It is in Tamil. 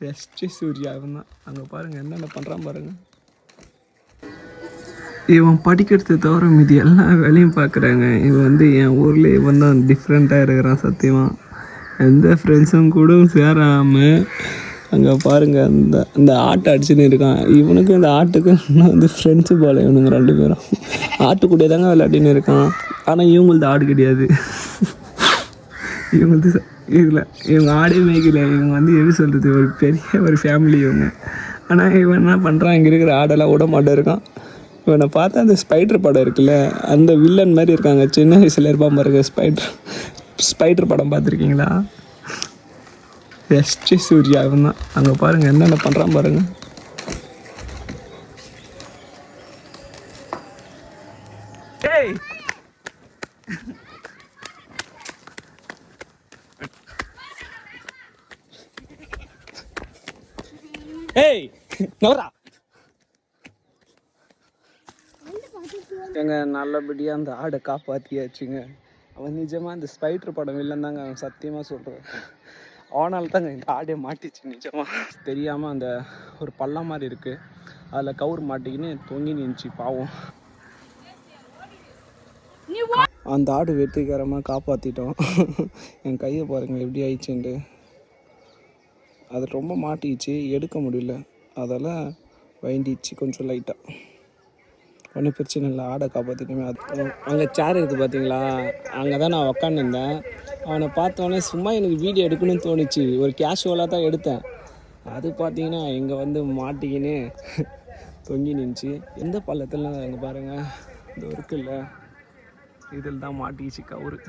பெஸ்ட்டு சூர்யா இவன் தான். அங்கே பாருங்கள் என்னென்ன பண்ணுறான் பாருங்கள். இவன் படிக்கிறது தவிர மீதி எல்லா வேலையும் பார்க்குறாங்க. இவன் வந்து என் ஊரில் இவன் தான் டிஃப்ரெண்ட்டாக இருக்கிறான். சத்தியமாக எந்த ஃப்ரெண்ட்ஸும் கூட சேராமல் அங்கே பாருங்கள் அந்த ஆட்டை அடிச்சுன்னு இருக்கான். இவனுக்கு இந்த ஆட்டுக்கும் இன்னும் வந்து ஃப்ரெண்ட்ஸு போல் இவனுங்க 2 பேரும் ஆட்டுக்கூடே தாங்க விளையாடின்னு இருக்கான். ஆனால் இவங்களது ஆடு கிடையாது. இவங்களது இதில் இவங்க ஆடே மேய்க்கல. இவங்க வந்து எப்படி சொல்கிறது, ஒரு பெரிய ஒரு ஃபேமிலி இவங்க. ஆனால் இவன் என்ன பண்ணுறான், இங்கே இருக்கிற ஆடெல்லாம் விட மாட்டே இருக்கான். இவனை பார்த்தா அந்த ஸ்பைடர் படம் இருக்குல்ல, அந்த வில்லன் மாதிரி இருக்காங்க. சின்ன வயசில் இருப்பான் பாருங்க ஸ்பைடர் படம் பார்த்துருக்கீங்களா? பெஸ்ட்டு சூர்யா இவன் தான். அங்கே பாருங்கள் என்னென்ன பண்ணுறான் பாருங்கள். ஏய் ஏய் நவரா எங்க நல்லபடியாக அந்த ஆடை காப்பாற்றியாச்சுங்க. அவன் நிஜமாக அந்த ஸ்பைடர் படம் இல்லைன்னு அவன் சத்தியமாக சொல்கிறேன். அவனால் தாங்க இந்த ஆடே மாட்டிச்சு. நிஜமாக தெரியாமல் அந்த ஒரு பள்ளம் மாதிரி இருக்குது, அதில் கவுர் மாட்டிக்கின்னு தொங்கி நின்றுச்சு பாவம். அந்த ஆடு வெற்றிகரமாக காப்பாற்றிட்டோம். என் கையை பாருங்கள் எப்படி ஆயிடுச்சுன்ட்டு. அது ரொம்ப மாட்டிச்சு, எடுக்க முடியல, அதெல்லாம் வைண்டிச்சு கொஞ்சம் லைட்டாக. ஒன்றும் பிரச்சனை இல்லை, ஆடை காப்பாற்றிட்டுமே. அது அங்கே சேர் இருக்குது பார்த்தீங்களா, அங்கே தான் நான் உக்காந்துருந்தேன். அவனை பார்த்தோன்னே சும்மா எனக்கு வீடியோ எடுக்கணும்னு தோணுச்சு, ஒரு கேஷுவலாக தான் எடுத்தேன். அது பார்த்தீங்கன்னா இங்கே வந்து மாட்டிக்கின்னு தொங்கி நின்றுச்சு. எந்த பள்ளத்தில் அங்கே பாருங்கள், இந்த இருக்குல்ல, இதில் தான் மாட்டிக்கிச்சு கவுரு.